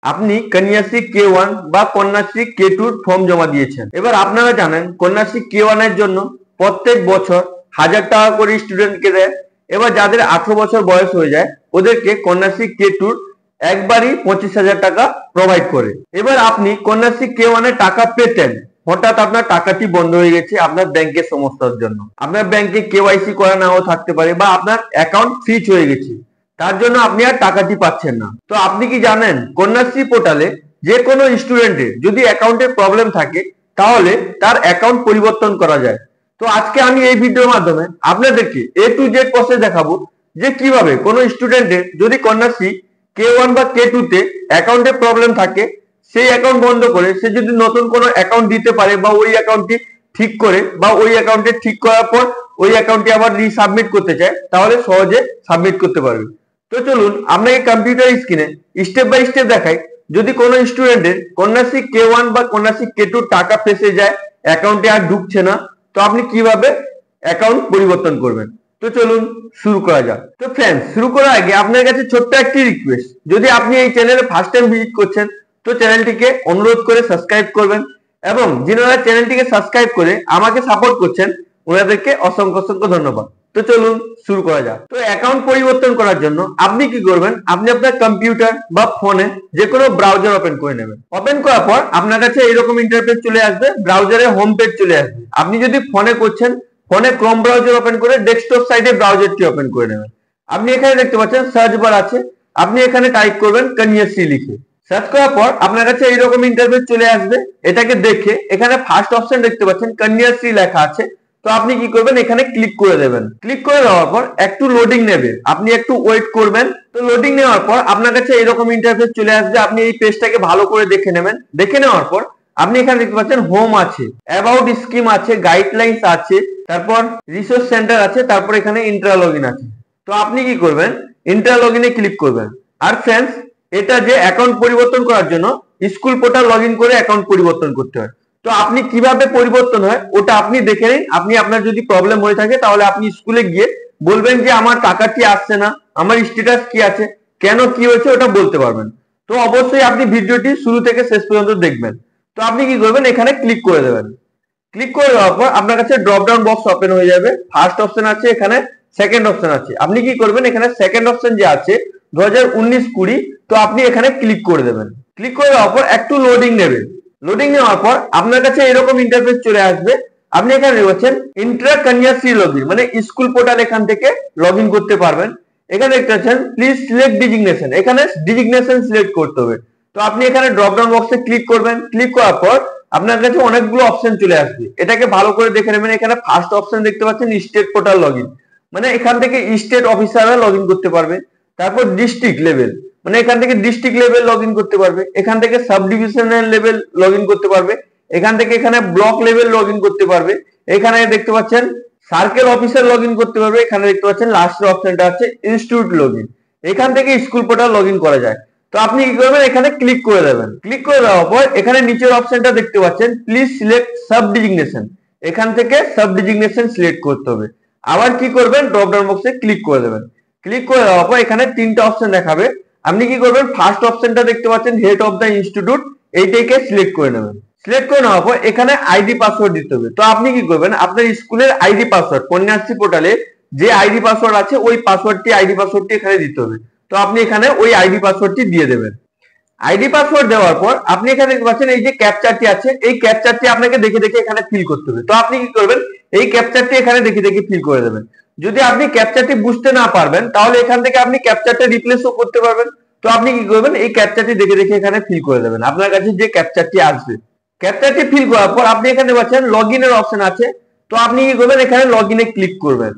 আপনি কন্যাশ্রী K1 বা Kanyashree K2 form জমা দিয়েছেন। এবার আপনারা জানেন কন্যাশ্রী K1 এর জন্য প্রত্যেক বছর 1000 টাকা করে স্টুডেন্টকে দেয়। এবার যাদের 18 বছর বয়স হয়ে যায় ওদেরকে কন্যাশ্রী K2 একবারই 25,000 টাকা প্রোভাইড করে। এবার আপনি কন্যাশ্রী K1 এর টাকা পেতেন, হঠাৎ আপনার টাকাটি বন্ধ হয়ে গেছে আপনার ব্যাংকের সমস্যার জন্য। আপনার ব্যাংকে KYC করা নাও থাকতে পারে বা আপনার অ্যাকাউন্ট ফ্রিজ হয়ে গেছে, তার জন্য আপনি আর টাকাটি পাচ্ছেন না। তো আপনি কি জানেন কন্যাশ্রী পোর্টালে যে কোনো স্টুডেন্টের যদি অ্যাকাউন্টে প্রবলেম থাকে তাহলে তার অ্যাকাউন্ট পরিবর্তন করা যায়। তো আজকে আমি এই ভিডিওর মাধ্যমে আপনাদেরকে A to Z প্রসেস দেখাবো যে কিভাবে কোনো স্টুডেন্টের যদি কন্যাশ্রী K1 বা K2 তে অ্যাকাউন্টে প্রবলেম থাকে সেই অ্যাকাউন্ট বন্ধ করে সে যদি নতুন কোনো অ্যাকাউন্ট দিতে পারে বা ওই অ্যাকাউন্টটি ঠিক করে বা ওই অ্যাকাউন্টে ঠিক করার পর ওই অ্যাকাউন্টটি আবার রিসাবমিট করতে চায় তাহলে সহজে সাবমিট করতে পারবে। তো চলুন আপনাকে কম্পিউটার স্ক্রিনে স্টেপ বাই স্টেপ দেখাই যদি কোনো স্টুডেন্টের কন্যাশ্রী K1 বা কন্যাশ্রী K2 টাকা ফেসে যায়, অ্যাকাউন্টে আর ঢুকছে না, তো আপনি কিভাবে অ্যাকাউন্ট পরিবর্তন করবেন। তো চলুন শুরু করা যাক। তো ফ্রেন্ডস, শুরু করার আগে আপনার কাছে ছোট্ট একটি রিকোয়েস্ট, যদি আপনি এই চ্যানেলে ফার্স্ট টাইম ভিজিট করছেন তো চ্যানেলটিকে অনুরোধ করে সাবস্ক্রাইব করবেন এবং যিনারা চ্যানেলটিকে সাবস্ক্রাইব করে আমাকে সাপোর্ট করছেন ওনাদেরকে অসংখ্য অসংখ্য ধন্যবাদ। তো চলুন শুরু করা যাক। তো অ্যাকাউন্ট পরিবর্তন করার জন্য আপনি কি করবেন, আপনি আপনার কম্পিউটার বা ফোনে যে কোনো ব্রাউজার ওপেন করে নেবেন। ওপেন করার পর আপনার কাছে এরকম ইন্টারফেস চলে আসবে, ব্রাউজারের হোম পেজ চলে আসবে। আপনি যদি ফোনে করছেন ফোনে ক্রোম ব্রাউজার ওপেন করে ডেস্কটপ সাইডে ব্রাউজারটি ওপেন করে নেবেন। আপনি এখানে দেখতে পাচ্ছেন সার্চ বার আছে, আপনি এখানে টাইপ করবেন কন্যাশ্রী লিখে। সার্চ করার পর আপনার কাছে এইরকম ইন্টারফেস চলে আসবে। এটাকে দেখে এখানে ফার্স্ট অপশন দেখতে পাচ্ছেন কন্যাশ্রী লেখা আছে, তো আপনি কি করবেন এখানে ক্লিক করে দেবেন। ক্লিক করে দেওয়ার পর একটু লোডিং নেবে, আপনি একটু ওয়েট করবেন। তো লোডিং নেওয়ার পর আপনার কাছে এরকম ইন্টারফেস চলে আসবে, আপনি এই পেজটাকে ভালো করে দেখে নেবেন। দেখে নেওয়ার পর আপনি এখানে দেখতে পাচ্ছেন হোম আছে, অ্যাবাউট স্কিম আছে, গাইডলাইন্স আছে, তারপর রিসোর্স সেন্টার আছে, তারপর এখানে ইন্ট্রা লগইন আছে। তো আপনি কি করবেন ইন্ট্রা লগইনে ক্লিক করবেন। আর ফ্রেন্ডস, এটা যে অ্যাকাউন্ট পরিবর্তন করার জন্য স্কুল পোর্টাল লগইন করে অ্যাকাউন্ট পরিবর্তন করতে হয়। তো আপনি কিভাবে পরিবর্তন হয় ওটা আপনি দেখে নিন। আপনি আপনার যদি প্রবলেম হয়ে থাকে তাহলে আপনি স্কুলে গিয়ে বলবেন যে আমার টাকাটি আসছে না, আমার স্ট্যাটাস কি আছে, কেন কি হয়েছে ওটা বলতে পারবেন। তো অবশ্যই আপনি ভিডিওটি শুরু থেকে শেষ পর্যন্ত দেখবেন। তো আপনি কি করবেন এখানে ক্লিক করে দেবেন। ক্লিক করে দেওয়ার পর আপনার কাছে ড্রপ ডাউন বক্স ওপেন হয়ে যাবে। ফার্স্ট অপশন আছে, এখানে সেকেন্ড অপশন আছে। আপনি কি করবেন এখানে সেকেন্ড অপশন যে আছে 2019-20, তো আপনি এখানে ক্লিক করে দেবেন। ক্লিক করে দেওয়ার পর একটু লোডিং নেবে। লোডিং নেওয়ার পর আপনার কাছে এরকম ইন্টারফেস চলে আসবে। আপনি এখানে দেখছেন ইন্ট্রা কন্যাশ্রী লগইন, মানে স্কুল পোর্টাল এখান থেকে লগইন করতে পারবেন। এখানে দেখতে পাচ্ছেন প্লিজ সিলেক্ট ডিজিগনেশন, এখানে ডিজিগনেশন সিলেক্ট করতে হবে। তো আপনি এখানে ড্রপ ডাউন বক্সে ক্লিক করবেন। ক্লিক করার পর আপনার কাছে অনেকগুলো অপশন চলে আসবে, এটাকে ভালো করে দেখে নেবেন। এখানে ফার্স্ট অপশন দেখতে পাচ্ছেন স্টেট পোর্টাল লগইন, মানে এখান থেকে স্টেট অফিসাররা লগইন করতে পারবে। তারপর ডিস্ট্রিক্ট লেভেল, মানে এখান থেকে ডিস্ট্রিক্ট লেভেল লগইন করতে পারবে। এখান থেকে সাব ডিভিশনাল লেভেল লগইন করতে পারবে। এখান থেকে এখানে ব্লক লেভেল লগইন করতে পারবে। এখানে দেখতে পাচ্ছেন সার্কেল অফিসার লগইন করতে পারবে। এখানে দেখতে পাচ্ছেন লাস্টের অপশনটা আছে ইনস্টিটিউট লগইন, এখান থেকে স্কুল পোর্টাল লগইন করা যায়। তো আপনি কি করবেন এখানে ক্লিক করে দেবেন। ক্লিক করে দেওয়ার পর এখানে নিচের অপশনটা দেখতে পাচ্ছেন প্লিজ সিলেক্ট সাব ডিজিগনেশন, এখান থেকে সাব ডিজিগনেশন সিলেক্ট করতে হবে। আবার কি করবেন ড্রপ ডাউন বক্সে ক্লিক করে দেবেন। ক্লিক করে দেওয়ার পর এখানে তিনটা অপশন দেখাবে। আপনি কি করবেন ফার্স্ট অপশনটা দেখতে পাচ্ছেন হেড অফ দ্য ইনস্টিটিউট, এইটাকে সিলেক্ট করে নেবেন। সিলেক্ট করে নেওয়ার পর এখানে আইডি পাসওয়ার্ড দিতে হবে। তো আপনি কি করবেন আপনার স্কুলের আইডি পাসওয়ার্ড, কন্যাশ্রী পোর্টালে যে আইডি পাসওয়ার্ড আছে ওই আইডি পাসওয়ার্ডটি এখানে দিতে হবে। তো আপনি এখানে ওই আইডি পাসওয়ার্ডটি দিয়ে দেবেন। আইডি পাসওয়ার্ড দেওয়ার পর আপনি এখানে দেখতে পাচ্ছেন এই যে ক্যাপচারটি আছে, এই ক্যাপচারটি আপনাকে দেখে দেখে এখানে ফিল করতে হবে। তো আপনি কি করবেন এই ক্যাপচারটি এখানে দেখে দেখে ফিল করে দেবেন। যদি আপনি ক্যাপচারটি বুঝতে না পারবেন তাহলে এখান থেকে আপনি ক্যাপচারটা রিপ্লেসও করতে পারবেন। তো আপনি কি করবেন এই ক্যাপচারটি দেখে দেখে এখানে ফিল করে দেবেন। আপনার কাছে যে ক্যাপচারটি আসবে, ক্যাপচারটি ফিল করার পর আপনি এখানে পাচ্ছেন লগইনের অপশন আছে। তো আপনি কি করবেন এখানে লগইনে ক্লিক করবেন।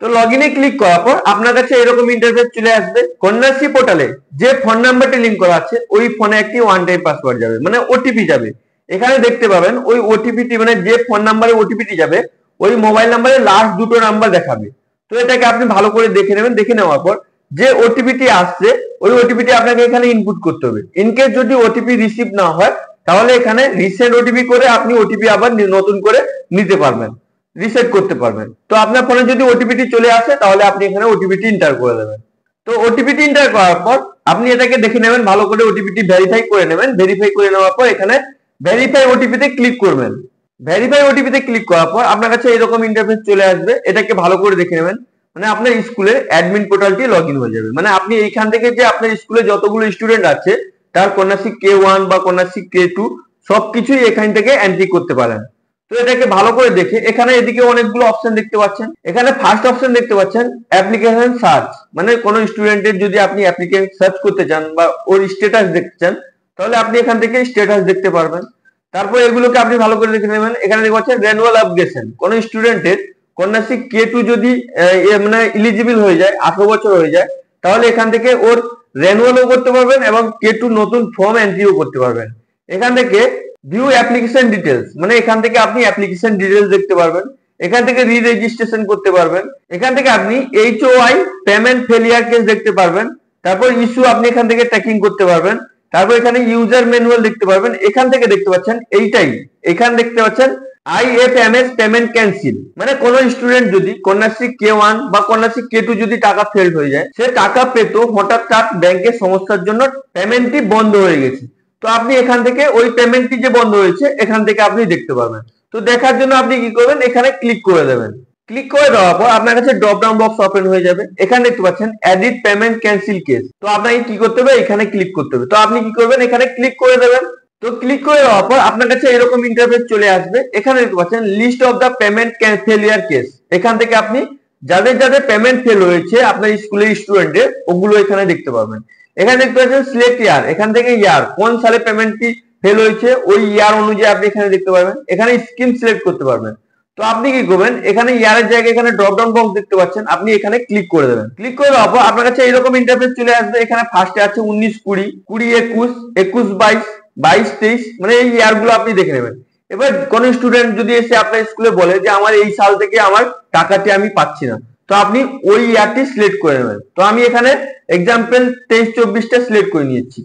তো লগইনে ক্লিক করার পর আপনার কাছে এরকম ইন্টারফেস চলে আসবে। কন্যাশ্রী পোর্টালে যে ফোন নাম্বারটি লিংক করা আছে ওই ফোনে একটি ওয়ান টাইম পাসওয়ার্ড যাবে, মানে ওটিপি যাবে। এখানে দেখতে পাবেন ওই ওটিপিটি, মানে যে ফোন নাম্বারে ওটিপিটি যাবে ওই মোবাইল নাম্বারের লাস্ট দুটো নাম্বার দেখাবে। তো এটাকে আপনি ভালো করে দেখে নেবেন। দেখে নেওয়ার পর যে ওটিপিটি আসছে ওই ওটিপিটি আপনাকে এখানে ইনপুট করতে হবে। ইনকেস যদি ওটিপি রিসিভ না হয় তাহলে এখানে রিসেন্ট ওটিপি করে আপনি ওটিপি আবার নতুন করে নিতে পারবেন, রিসেট করতে পারবেন। তো আপনার ফোনে যদি ওটিপিটি চলে আসে তাহলে আপনি এখানে ওটিপিটি এন্টার করে দেবেন। তো ওটিপিটি এন্টার করার পর আপনি এটাকে দেখে নেবেন, ভালো করে ওটিপিটি ভেরিফাই করে নেবেন। ভেরিফাই করে নেওয়ার পর এখানে ভেরিফাই ওটিপিতে ক্লিক করবেন। ভেরিফাই ওটিপিতে ক্লিক করার পর আপনার কাছে এরকম ইন্টারফেস চলে আসবে। এটাকে ভালো করে দেখে নেবেন, মানে আপনার স্কুলের অ্যাডমিন পোর্টালটি লগ ইন হয়ে যাবে। মানে আপনি এইখান থেকে যে আপনার স্কুলে যতগুলো স্টুডেন্ট আছে তার কন্যাশ্রী K1 বা কন্যাশ্রী K2 সবকিছুই এখান থেকে এন্ট্রি করতে পারেন। তো এটাকে ভালো করে দেখে এখানে এদিকে অনেকগুলো অপশন দেখতে পাচ্ছেন। এখানে ফার্স্ট অপশন দেখতে পাচ্ছেন অ্যাপ্লিকেশন সার্চ, মানে কোন স্টুডেন্টের যদি আপনি অ্যাপ্লিকেশন সার্চ করতে চান বা ওর স্ট্যাটাস দেখতে চান তাহলে আপনি এখান থেকে স্ট্যাটাস দেখতে পারবেন। তারপর এগুলোকে আপনি ভালো করে দেখে নেবেন। এখানে দেখতে পাচ্ছেন রেনুয়াল আপগ্রেডেশন, কোন স্টুডেন্টের কন্যাশ্রী K2 যদি মানে এলিজিবল হয়ে যায়, 18 বছর হয়ে যায়, তাহলে এখান থেকে ওর রেনুয়ালও করতে পারবেন এবং K2 নতুন ফর্ম এন্ট্রিও করতে পারবেন। এখান থেকে ভিউ অ্যাপ্লিকেশন ডিটেলস, মানে এখান থেকে আপনি অ্যাপ্লিকেশন ডিটেলস দেখতে পারবেন। এখান থেকে রি রেজিস্ট্রেশন করতে পারবেন। এখান থেকে আপনি HOI পেমেন্ট ফেলিয়ার কেস দেখতে পারবেন। তারপর ইস্যু আপনি এখান থেকে ট্র্যাকিং করতে পারবেন। তারপর এখানে ইউজার ম্যানুয়াল দেখতে পারবেন। এখান থেকে দেখতে পাচ্ছেন এইটাই, এখানে দেখতে পাচ্ছেন IFMS পেমেন্ট ক্যান্সেল, মানে কোন স্টুডেন্ট যদি কন্যাশ্রী K1 বা কন্যাশ্রী K2 যদি টাকা ফেল হয়ে যায়, সে টাকা পেত, হঠাৎ তার ব্যাংকের সমস্যার জন্য পেমেন্টটি বন্ধ হয়ে গেছে, তো আপনি এখান থেকে ওই পেমেন্টটি যে বন্ধ হয়েছে এখান থেকে আপনি দেখতে পারবেন। তো দেখার জন্য আপনি কি করবেন, এখানে ক্লিক করে দেবেন। ক্লিক করে দেওয়ার পর আপনার কাছে ড্রপ ডাউন বক্স ওপেন হয়ে যাবে। এখানে দেখতে পাচ্ছেন এডিট পেমেন্ট ক্যান্সেল কেস, তো আপনাকে কি করতে হবে, এখানে ক্লিক করতে হবে। তো আপনি কি করবেন, এখানে ক্লিক করে দেবেন। তো ক্লিক করে দেওয়ার পর আপনার কাছে এরকম ইন্টারফেস চলে আসবে। এখানে দেখতে পাচ্ছেন list of the payment failure case, এখান থেকে আপনি যাদের যাদের পেমেন্ট ফেল হয়েছে আপনার স্কুলের স্টুডেন্টের ওগুলো এখানে দেখতে পাবেন। এখানে দেখতে পাচ্ছেন সিলেক্ট ইয়ার, এখান থেকে ইয়ার কোন সালে পেমেন্টটি ফেল হয়েছে ওই ইয়ার অনুযায়ী আপনি এখানে দেখতে পারবেন। এখানে স্কিম সিলেক্ট করতে পারবেন। তো আপনি কি করবেন, এখানে ইয়ারের জায়গায় এখানে ড্রপ ডাউন বক্স দেখতে পাচ্ছেন, আপনি এখানে ক্লিক করে দেবেন। ক্লিক করে দেওয়ার পর আপনার কাছে এরকম ইন্টারফেস চলে আসবে। এখানে ফার্স্টে আছে 19 20, 20 21, 21 22, 22 23, মানে এই ইয়ার গুলো আপনি দেখে নেবেন। এবার কোন স্টুডেন্ট যদি এসে আপনার স্কুলে বলে যে আমার এই সাল থেকে আমার টাকাটি আমি পাচ্ছি না, তো আপনি ওই ইয়ারটি সিলেক্ট করে নেবেন। তো আমি এখানে এক্সাম্পল 23-24টা সিলেক্ট করে নিয়েছি।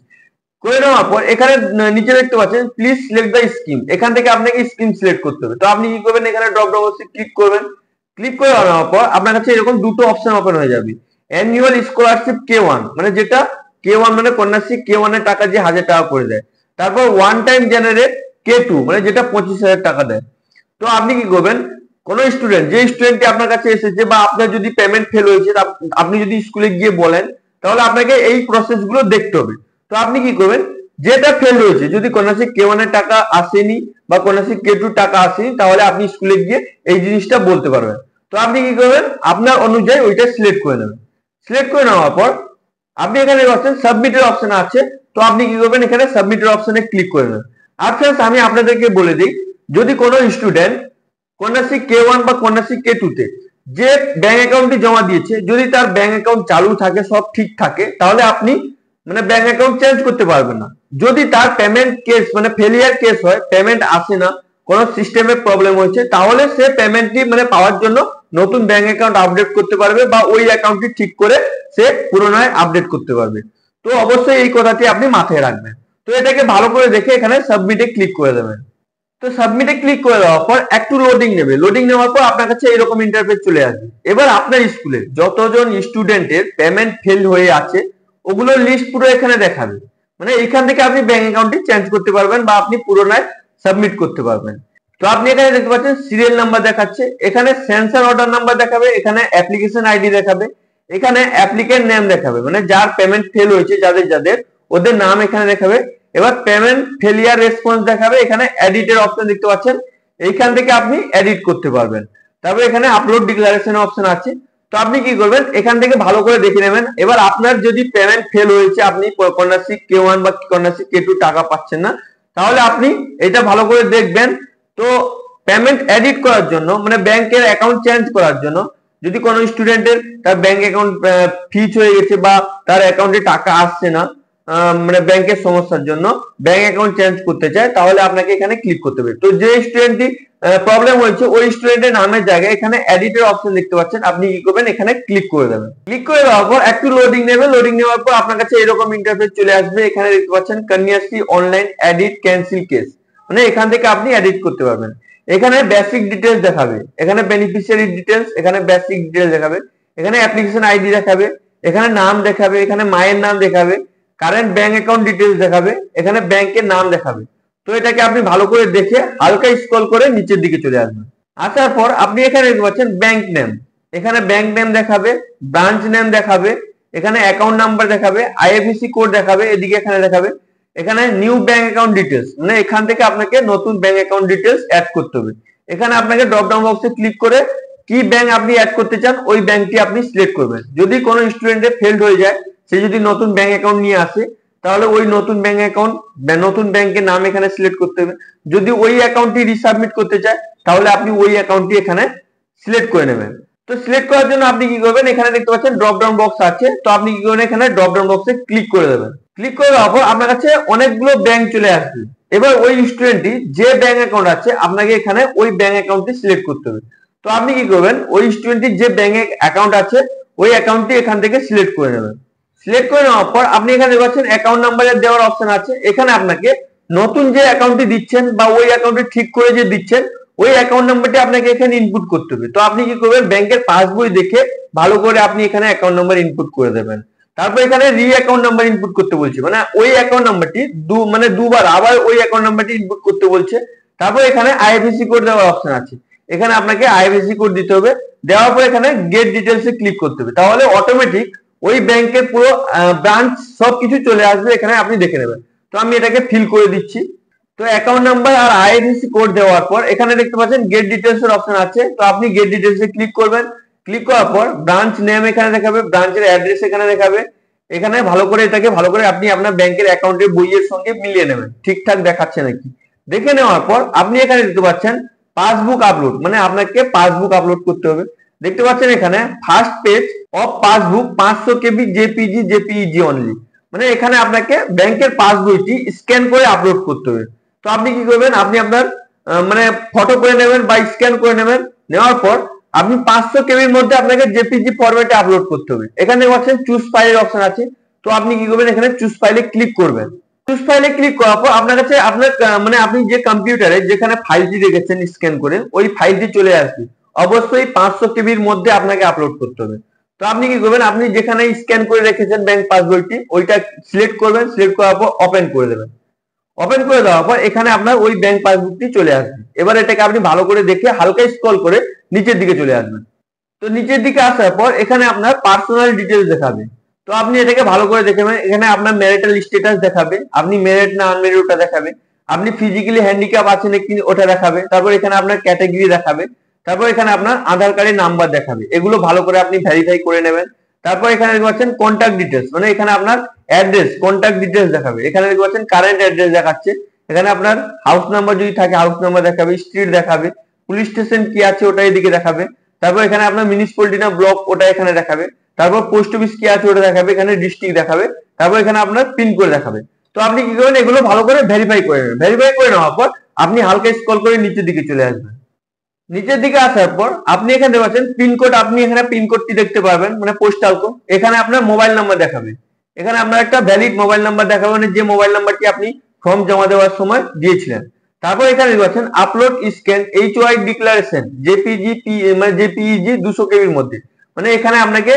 করে নেওয়ার পর এখানে নিচে দেখতে পাচ্ছেন প্লিজ সিলেক্ট দ্য স্কিম, এখান থেকে আপনাকে স্কিম সিলেক্ট করতে হবে। তো আপনি কি করবেন, এখানে ড্রপ ডাউন বক্সে ক্লিক করবেন। ক্লিক করে নেওয়ার পর আপনার কাছে এরকম দুটো অপশন ওপেন হয়ে যাবে। অ্যানুয়াল স্কলারশিপ K1, মানে যেটা K1 মানে কন্যাশ্রী K1 এর টাকা যে 1000 টাকা করে দেয়। তারপর ওয়ান টাইম জেনারেট K2, মানে যেটা 25,000 টাকা দেয়। তো আপনি কি করবেন, কোন স্টুডেন্ট যে স্টুডেন্টটি আপনার কাছে এসেছে বা আপনার যদি পেমেন্ট ফেল হয়েছে আপনি যদি স্কুলে গিয়ে বলেন, তাহলে আপনাকে এই প্রসেস গুলো দেখতে হবে। তো আপনি কি করবেন, যেটা ফেল হয়েছে, যদি কন্যাশ্রী K1 এর টাকা আসেনি বা কন্যাশ্রী K2 টাকা আসেনি, তাহলে আপনি স্কুলে গিয়ে এই জিনিসটা বলতে পারবেন। তো আপনি কি করবেন, আপনার অনুযায়ী ওইটা সিলেক্ট করে নেবেন। সিলেক্ট করে নেওয়ার পর আপনি এখানে পাচ্ছেন সাবমিটের অপশন আছে। তো আপনি কি করবেন, এখানে সাবমিটের অপশনে ক্লিক করে নেবেন। আর ফ্রেন্ডস আমি আপনাদেরকে বলে দিই, যদি কোনো স্টুডেন্ট কন্যাশ্রী K1 বা কন্যাশ্রী K2 তে যে ব্যাংক অ্যাকাউন্টটি জমা দিয়েছে, যদি তার ব্যাংক অ্যাকাউন্ট চালু থাকে, সব ঠিক থাকে, তাহলে আপনি মানে ব্যাংক অ্যাকাউন্ট চেঞ্জ করতে পারবেন না। যদি তার পেমেন্ট কেস মানে ফেলিয়ার কেস হয়, পেমেন্ট আসে না, কোন সিস্টেমে প্রবলেম হয়েছে, তাহলে সে পেমেন্টটি মানে পাওয়ার জন্য নতুন ব্যাংক অ্যাকাউন্ট আপডেট করতে পারবে বা ওই অ্যাকাউন্টটি ঠিক করে সে পুনরায় আপডেট করতে পারবে। তো অবশ্যই এই কথাটি আপনি মাথায় রাখবেন। তো এটাকে ভালো করে দেখে এখানে সাবমিটে ক্লিক করে দেবেন। তো সাবমিটে ক্লিক করে দেওয়ার পর একটু লোডিং নেবে। লোডিং নেওয়ার পর আপনার কাছে এরকম ইন্টারফেস চলে আসবে। এবার আপনার স্কুলে যতজন স্টুডেন্টের পেমেন্ট ফেল হয়ে আছে ওগুলোর লিস্ট পুরো এখানে দেখাবে। মানে এখান থেকে আপনি ব্যাংক অ্যাকাউন্টটি চেঞ্জ করতে পারবেন বা আপনি পুনরায় সাবমিট করতে পারবেন। তো আপনি এখানে দেখতে পাচ্ছেন সিরিয়াল নাম্বার দেখাচ্ছে, এখানে সেন্সার অর্ডার নাম্বার দেখাবে, এখানে অ্যাপ্লিকেশন আইডি দেখাবে, এখানে অ্যাপ্লিকেন্ট নেম দেখাবে, মানে যার পেমেন্ট ফেল হয়েছে যাদের যাদের ওদের নাম এখানে দেখাবে। এবার পেমেন্ট ফেলিয়ার রেসপন্স দেখাবে, এখানে এডিটের অপশন দেখতে পাচ্ছেন, এইখান থেকে আপনি এডিট করতে পারবেন। তারপর এখানে আপলোড ডিক্লারেশন অপশন আছে। তো আপনি কি করবেন, এখান থেকে ভালো করে দেখে নেবেন। এবার আপনার যদি পেমেন্ট ফেল হয়েছে, আপনি কন্যাশ্রী K1 বা কন্যাশ্রী K2 টাকা পাচ্ছেন না, তাহলে আপনি এটা ভালো করে দেখবেন। তো পেমেন্ট এডিট করার জন্য মানে ব্যাংকের অ্যাকাউন্ট চেঞ্জ করার জন্য, যদি কোনো স্টুডেন্টের তার ব্যাংক অ্যাকাউন্ট ফ্রিজ হয়ে গেছে বা তার অ্যাকাউন্টে টাকা আসছে না, মানে ব্যাংকের সমস্যার জন্য ব্যাংক অ্যাকাউন্ট চেঞ্জ করতে চায়, তাহলে আপনাকে এখানে ক্লিক করতে হবে। তো যে স্টুডেন্টটি প্রবলেম হয়েছে ওই স্টুডেন্টের নামের জায়গায় এখানে এডিটের অপশন দেখতে পাচ্ছেন, আপনি কি করবেন, এখানে ক্লিক করে দেবেন। ক্লিক করে দেওয়ার পর একটু লোডিং নেবে। লোডিং নেওয়ার পর আপনার কাছে এরকম ইন্টারফেস চলে আসবে। এখানে দেখতে পাচ্ছেন Kanyashree online edit cancel case, মানে এখান থেকে আপনি এডিট করতে পারবেন। এখানে বেসিক ডিটেলস দেখাবে, এখানে বেনিফিশিয়ারি ডিটেলস, এখানে বেসিক ডিটেলস দেখাবে, এখানে অ্যাপ্লিকেশন আইডি দেখাবে, এখানে নাম দেখাবে, এখানে মায়ের নাম দেখাবে, কারেন্ট ব্যাংক অ্যাকাউন্ট ডিটেলস দেখাবে, এখানে ব্যাংকের নাম দেখাবে। তো এটাকে আপনি ভালো করে দেখে হালকা স্ক্রল করে নিচের দিকে চলে আসবেন। আসার পর আপনি এখানে দেখতে পাচ্ছেন ব্যাংক নেম, এখানে ব্যাংক নেম দেখাবে, ব্রাঞ্চ নেম দেখাবে, এখানে অ্যাকাউন্ট নাম্বার দেখাবে, আইএফএসসি কোড দেখাবে, এদিকে এখানে দেখাবে, এখানে নিউ ব্যাংক অ্যাকাউন্ট ডিটেলস, মানে এখান থেকে আপনাকে নতুন ব্যাংক অ্যাকাউন্ট ডিটেলস অ্যাড করতে হবে। এখানে আপনাকে ড্রপ ডাউন বক্সে ক্লিক করে কি ব্যাংক আপনি অ্যাড করতে চান ওই ব্যাংকটি আপনি সিলেক্ট করবেন। যদি কোনো স্টুডেন্টের ফেলড হয়ে যায়, সে যদি নতুন ব্যাংক অ্যাকাউন্ট নিয়ে আসে, তাহলে ওই নতুন ব্যাংক অ্যাকাউন্ট নতুন ব্যাংকের নাম এখানে সিলেক্ট করতে হবে। যদি ওই অ্যাকাউন্টটি রিসাবমিট করতে চায়, তাহলে আপনি ওই অ্যাকাউন্টটি এখানে সিলেক্ট করে নেবেন। তো সিলেক্ট করার জন্য আপনি কি করবেন, এখানে দেখতে পাচ্ছেন ড্রপ ডাউন বক্স আছে, তো আপনি কি করবেন, এখানে ড্রপ ডাউন বক্সে ক্লিক করে দেবেন। ক্লিক করে দেওয়ার পর আপনার কাছে অনেকগুলো ব্যাংক চলে আসবে। এবার ওই স্টুডেন্টটি যে ব্যাংক অ্যাকাউন্ট আছে, আপনাকে এখানে ওই ব্যাংক অ্যাকাউন্টটি সিলেক্ট করতে হবে। তো আপনি কি করবেন, ওই স্টুডেন্টটির যে ব্যাংক অ্যাকাউন্ট আছে ওই অ্যাকাউন্টটি এখান থেকে সিলেক্ট করে নেবেন। সিলেক্ট করে নেওয়ার পর আপনি এখানে দেখতে পাচ্ছেন অ্যাকাউন্ট নাম্বারের দেওয়ার অপশন আছে। এখানে আপনাকে নতুন যে অ্যাকাউন্টটি দিচ্ছেন বা ওই অ্যাকাউন্টটি ঠিক করে যে দিচ্ছেন ওই অ্যাকাউন্ট নাম্বারটি আপনাকে এখানে ইনপুট করতে হবে। তো আপনি কি করবেন, ব্যাংকের পাসবই দেখে ভালো করে আপনি এখানে অ্যাকাউন্ট নাম্বার ইনপুট করে দেবেন। তারপর এখানে রি অ্যাকাউন্ট নাম্বার ইনপুট করতে বলছে, মানে ওই অ্যাকাউন্ট নাম্বারটি দুবার আবার ওই অ্যাকাউন্ট নাম্বারটি ইনপুট করতে বলছে। তারপর এখানে আইএফএসসি কোড দেওয়ার অপশন আছে, এখানে আপনাকে আইএফএসসি কোড দিতে হবে। দেওয়ার পর এখানে গেট ডিটেলস এ ক্লিক করতে হবে, তাহলে অটোমেটিক ওই ব্যাংকের পুরো ব্রাঞ্চ সবকিছু চলে আসবে, এখানে আপনি দেখে নেবেন। তো আমি এটাকে ফিল করে দিচ্ছি। তো অ্যাকাউন্ট নাম্বার আর আইএফএসসি কোড দেওয়ার পর এখানে দেখতে পাচ্ছেন গেট ডিটেলস এর অপশন আছে, তো আপনি গেট ডিটেলস এ ক্লিক করবেন। ক্লিক করার পর ব্রাঞ্চ নেম এখানে দেখাবে, ব্রাঞ্চের অ্যাড্রেস এখানে দেখাবে। এখানে ভালো করে এটাকে ভালো করে আপনি আপনার ব্যাংকের অ্যাকাউন্টের বইয়ের সঙ্গে মিলিয়ে নেবেন, ঠিকঠাক দেখাচ্ছে নাকি। দেখে নেওয়ার পর আপনি এখানে দেখতে পাচ্ছেন পাসবুক আপলোড, মানে আপনাকে পাসবুক আপলোড করতে হবে। দেখতে পাচ্ছেন এখানে first page of passbook 500 KB JPEG only, মানে এখানে আপনাকে ব্যাংকের পাসবইটি স্ক্যান করে আপলোড করতে হবে। তো আপনি কি করবেন, আপনি আপনার মানে ফটো করে নেবেন বা স্ক্যান করে নেবেন। নেওয়ার পর আপনি 500 কেবির মধ্যে আপনাকে জেপিজি ফরম্যাটে আপলোড করতে হবে। এখানে পাচ্ছেন চুজ ফাইলের অপশন আছে, তো আপনি কি করবেন, এখানে চুজ ফাইলে ক্লিক করবেন। চুজ ফাইলে ক্লিক করার পর আপনার কাছে আপনার মানে আপনি যে কম্পিউটারে যেখানে ফাইলটি রেখেছেন স্ক্যান করে ওই ফাইলটি চলে আসবে। অবশ্যই 500 কেবির মধ্যে আপনাকে আপলোড করতে হবে। তো আপনি কি করবেন, আপনি যেখানে স্ক্যান করে রেখেছেন ব্যাংক পাসবইটি ওইটা সিলেক্ট করবেন, সিলেক্ট করার পর ওপেন করে দেবেন। ওপেন করে দেওয়ার পর এখানে আপনার ওই ব্যাংক পাসবুকটি চলে আসবে। এবার এটাকে আপনি ভালো করে দেখে হালকা স্ক্রল করে নিচের দিকে চলে আসবেন। তো নিচের দিকে আসার পর এখানে আপনার পার্সোনাল ডিটেলস দেখাবে, তো আপনি এটাকে ভালো করে দেখবেন। এখানে আপনার ম্যারিটাল স্ট্যাটাস দেখাবে, আপনি ম্যারিড না আনম্যারিড ওটা দেখাবে, আপনি ফিজিক্যালি হ্যান্ডিক্যাপ আছেন নাকি ওটা দেখাবে, তারপর এখানে আপনার ক্যাটাগরি দেখাবে, তারপর এখানে আপনার আধার কার্ডের নাম্বার দেখাবে। এগুলো ভালো করে আপনি ভেরিফাই করে নেবেন। তারপর এখানে দেখতে পাচ্ছেন কন্ট্যাক্ট ডিটেলস, মানে এখানে আপনার অ্যাড্রেস কন্ট্যাক্ট ডিটেলস দেখাবে। এখানে দেখতে পাচ্ছেন কারেন্ট অ্যাড্রেস দেখাচ্ছে, এখানে আপনার হাউস নাম্বার যদি থাকে হাউস নাম্বার দেখাবে, স্ট্রিট দেখাবে, পুলিশ স্টেশন কি আছে ওটা এদিকে দেখাবে। তারপর এখানে আপনার মিউনিসিপ্যালিটি না ব্লক ওটা এখানে দেখাবে। তারপর পোস্ট অফিস কি আছে ওটা দেখাবে, এখানে ডিস্ট্রিক্ট দেখাবে। তারপর এখানে আপনার পিন কোড দেখাবে। তো আপনি কি করবেন, এগুলো ভালো করে ভেরিফাই করে নেবেন। ভেরিফাই করে নেওয়ার পর আপনি হালকা স্ক্রল করে নিচের দিকে চলে আসবেন। নিচের দিকে আসার পর আপনি এখানে দেখতে পাচ্ছেন পিনকোড, আপনি এখানে পিনকোডটি দেখতে পারবেন, মানে পোস্টাল কোড। এখানে আপনার মোবাইল নাম্বার দেখাবে, এখানে আপনার একটা ভ্যালিড মোবাইল নাম্বার দেখাবে, মানে যে মোবাইল নাম্বারটি আপনি ফর্ম জমা দেওয়ার সময় দিয়েছিলেন। তারপর এখানে দেখতে পাচ্ছেন upload scan HY declaration JPEG 200 কেবির মধ্যে, মানে এখানে আপনাকে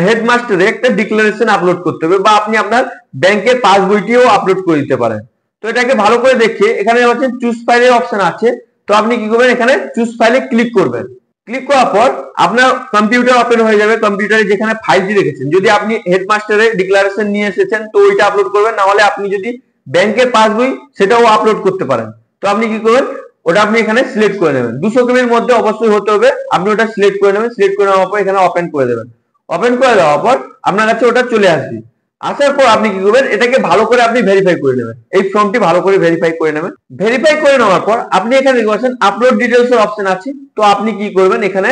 হেডমাস্টারে একটা ডিক্লারেশন আপলোড করতে হবে, বা আপনি আপনার ব্যাংকের পাসবইটিও আপলোড করে দিতে পারেন। তো এটাকে ভালো করে দেখে এখানে পাচ্ছেন চুজ ফাইলের অপশন আছে, তো আপনি কি করবেন, এখানে চুজ ফাইলে ক্লিক করবেন। ক্লিক করার পর আপনার কম্পিউটার ওপেন হয়ে যাবে। কম্পিউটারে যেখানে ফাইলটি রেখেছেন, যদি আপনি হেডমাস্টারে ডিক্লারেশন নিয়ে এসেছেন তো ওইটা আপলোড করবেন, না হলে আপনি যদি ব্যাংকের পাসবই সেটাও আপলোড করতে পারেন। তো আপনি কি করবেন, ওটা আপনি এখানে সিলেক্ট করে নেবেন। 200 কেবির মধ্যে অবশ্যই হতে হবে, আপনি ওটা সিলেক্ট করে নেবেন। সিলেক্ট করে নেওয়ার পর এখানে ওপেন করে দেবেন। ওপেন করে দেওয়ার পর আপনার কাছে ওটা চলে আসবে। আসার পর আপনি কি করবেন, এটাকে ভালো করে আপনি ভেরিফাই করে নেবেন। এই ফর্মটি ভালো করে ভেরিফাই করে নেবেন। ভেরিফাই করে নেওয়ার পর আপনি এখানে দেখতে পাচ্ছেন আপলোড ডিটেলস এর অপশন আছে, তো আপনি কি করবেন, এখানে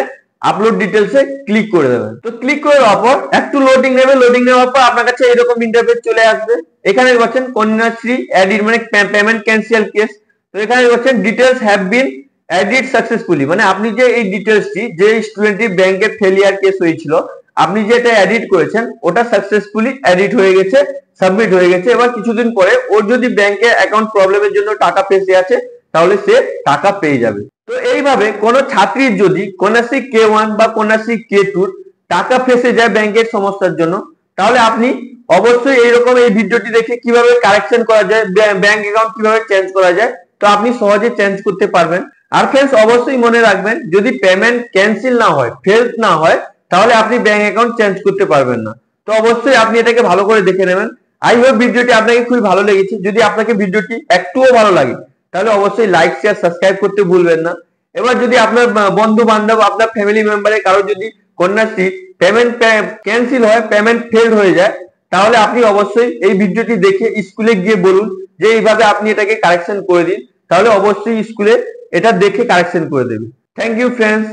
আপলোড ডিটেলস এ ক্লিক করে দেবেন। তো ক্লিক করে দেওয়ার পর একটু লোডিং নেবে। লোডিং নেওয়ার পর আপনার কাছে এরকম ইন্টারফেস চলে আসবে। এখানে দেখতে পাচ্ছেন কন্যাশ্রী এডিট, মানে পেমেন্ট ক্যান্সেল কেস। তো এখানে দেখতে পাচ্ছেন details have been edit successfully, মানে আপনি যে এই ডিটেলসটি যে স্টুডেন্টটি ব্যাংকের ফেলিয়ার কেস হয়েছিল আপনি যেটা এডিট করেছেন ওটা সাকসেসফুলি এডিট হয়ে গেছে, সাবমিট হয়ে গেছে। এবার কিছুদিন পরে ওর যদি ব্যাংকে অ্যাকাউন্ট প্রবলেমের জন্য টাকা ফেসে আছে তাহলে সে টাকা পেয়ে যাবে। তো এইভাবে কোনো ছাত্রীর যদি কন্যাশ্রী K1 বা কন্যাশ্রী K2 টাকা ফেসে যায় ব্যাংকের সমস্যার জন্য, তাহলে আপনি অবশ্যই এইরকম এই ভিডিওটি দেখে কিভাবে কারেকশন করা যায়, ব্যাংক অ্যাকাউন্ট কিভাবে চেঞ্জ করা যায়, তো আপনি সহজে চেঞ্জ করতে পারবেন। আর ফ্রেন্ডস অবশ্যই মনে রাখবেন, যদি পেমেন্ট ক্যান্সেল না হয়, ফেলড না হয়, তাহলে আপনি ব্যাংক অ্যাকাউন্ট চেঞ্জ করতে পারবেন না। তো অবশ্যই আপনি এটাকে ভালো করে দেখে নেবেন। আই হোপ ভিডিওটি আপনাকে খুবই ভালো লেগেছে। যদি আপনাকে ভিডিওটি একটুও ভালো লাগে তাহলে অবশ্যই লাইক শেয়ার সাবস্ক্রাইব করতে ভুলবেন না। এবার যদি আপনার বন্ধু বান্ধব, আপনার ফ্যামিলি মেম্বারের কারো যদি কন্যাশ্রী পেমেন্ট ক্যান্সেল হয়, পেমেন্ট ফেলড হয়ে যায়, তাহলে আপনি অবশ্যই এই ভিডিওটি দেখে স্কুলে গিয়ে বলুন যে এইভাবে আপনি এটাকে কারেকশন করে দিন, তাহলে অবশ্যই স্কুলে এটা দেখে কারেকশন করে দেবে। Thank you friends.